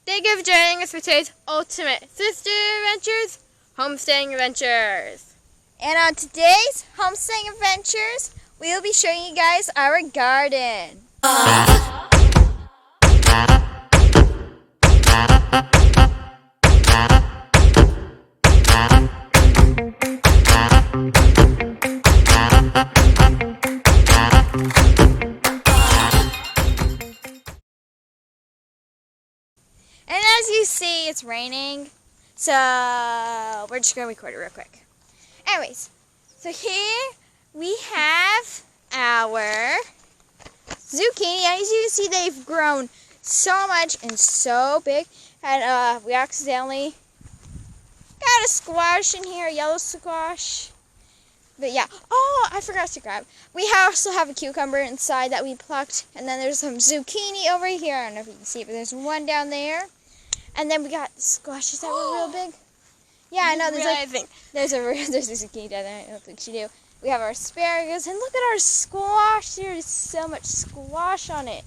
Thank you for joining us for today's Ultimate Sister Adventures, Homesteading Adventures. And on today's Homesteading Adventures, we will be showing you guys our garden. And as you see, it's raining, so we're just going to record it real quick. Anyways, so here we have our zucchini. As you can see, they've grown so much and so big. And we accidentally got a squash in here, a yellow squash. But yeah, oh, I forgot to grab. We also have a cucumber inside that we plucked. And then there's some zucchini over here. I don't know if you can see it, but there's one down there. And then we got squashes that were real big. Yeah, I know. There's a zucchini down there. I don't think she knew. We have our asparagus, and look at our squash. There is so much squash on it.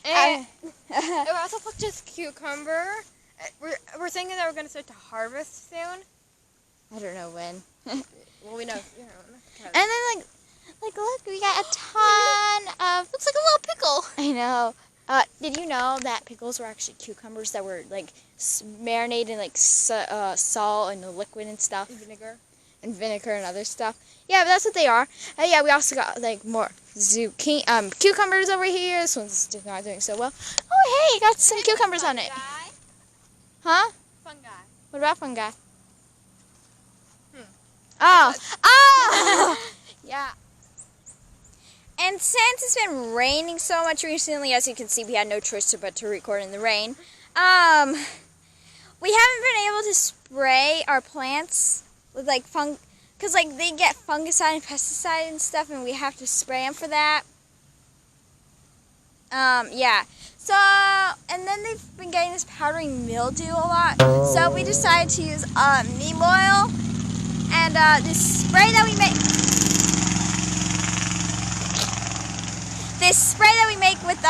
And we also plucked this cucumber. We're thinking that we're going to start to harvest soon. I don't know when. Well, we know. And then like look, we got a ton of. Looks like a little pickle. I know. Did you know that pickles were actually cucumbers that were like marinated in like salt and liquid and stuff? And vinegar and other stuff. Yeah, but that's what they are. Yeah, we also got like more cucumbers over here. This one's not doing so well. Oh, hey, got some cucumbers on it. Huh? Fungi. What about fungi? Oh! Yeah. And since it's been raining so much recently, as you can see, we had no choice but to record in the rain. We haven't been able to spray our plants with like because like they get fungicide and pesticide and stuff, and we have to spray them for that. Yeah. So, and then they've been getting this powdery mildew a lot. So we decided to use neem oil and this spray that we make. This spray that we make with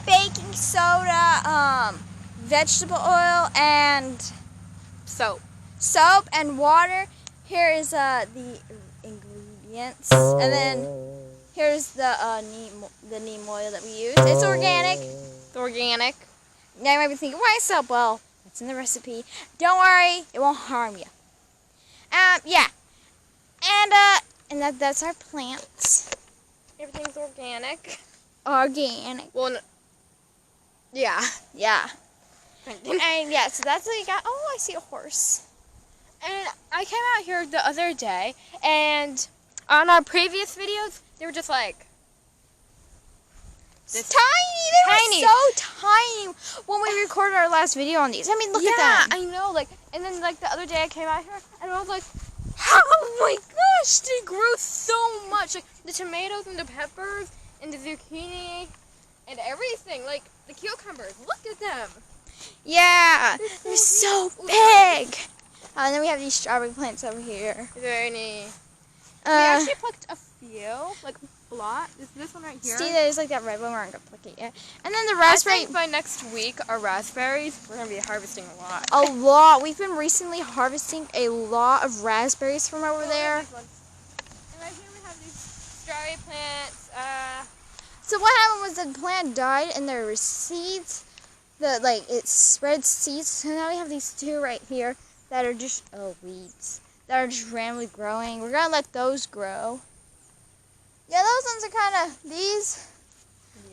baking soda, vegetable oil, and soap and water. Here is the ingredients, and then here's the neem oil that we use. It's organic. It's organic. Now you might be thinking, why soap? Well, it's in the recipe. Don't worry, it won't harm you. Yeah, and that's our plants. Everything's organic. Organic. Well, yeah. Yeah. And yeah, so that's what you got. Oh, I see a horse. And I came out here the other day, and on our previous videos, they were just like this tiny. They were so tiny when we recorded our last video on these. I mean, look at them. Yeah, I know. Like, and then like the other day I came out here, and I was like, oh my gosh, they grew so much. Like the tomatoes and the peppers and the zucchini and everything. Like the cucumbers. Look at them. Yeah, they're so big. And then we have these strawberry plants over here. Is there any? We actually plucked a few, like a lot. Is this one right here? See, there's like that red one. We're not gonna pluck it yet. And then the raspberry. I think by next week, our raspberries, we're gonna be harvesting a lot. A lot. We've been recently harvesting a lot of raspberries from over there. And right here we have these strawberry plants. So what happened was the plant died, and there were seeds. It spread seeds. So now we have these two right here that are just weeds that are just randomly growing. We're gonna let those grow. Yeah, those ones are these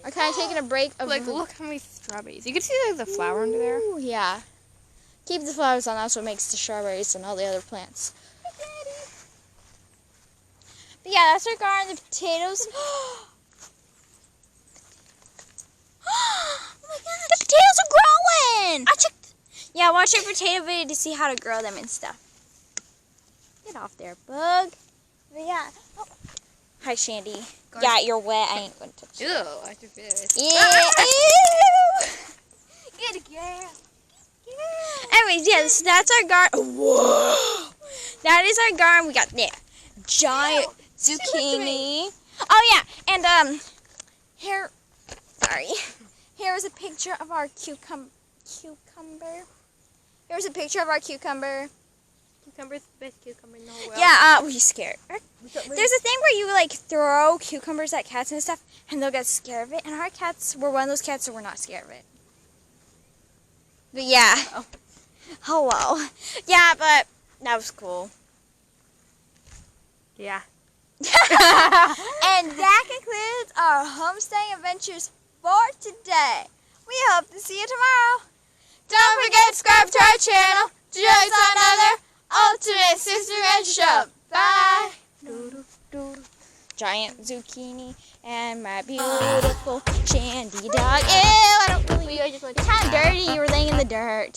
are kind of taking a break. Like, look how many strawberries. You can see there's a flower under there. Ooh, yeah. Keep the flowers on. That's what makes the strawberries and all the other plants. But yeah, that's our garden. The potatoes. Oh my god, the potatoes are growing! Yeah, watch our potato video to see how to grow them and stuff. Get off there, bug. But yeah. Oh. Hi, Shandy. Yeah, you're wet. I ain't going to touch you. Ew, I can feel it. Yeah. Ew. Get it, girl. Anyways, yeah, so that's our garden. Whoa. That is our garden. We got giant zucchini. Oh, yeah. And, here. Sorry. Here's a picture of our cucumber. Here's a picture of our cucumber. Cucumber's the best cucumber in the whole world. Yeah, we're scared. There's a thing where you like throw cucumbers at cats and stuff, and they'll get scared of it. And our cats were one of those cats that were not scared of it. But yeah. Oh well. Yeah, but that was cool. Yeah. And that concludes our homesteading adventures for today. We hope to see you tomorrow. Don't forget to subscribe to our channel to join us on another Ultimate Sister Adventure Show. Bye. Giant zucchini and my beautiful shandy dog. Ew, I don't really. It's kind of dirty. You were laying in the dirt.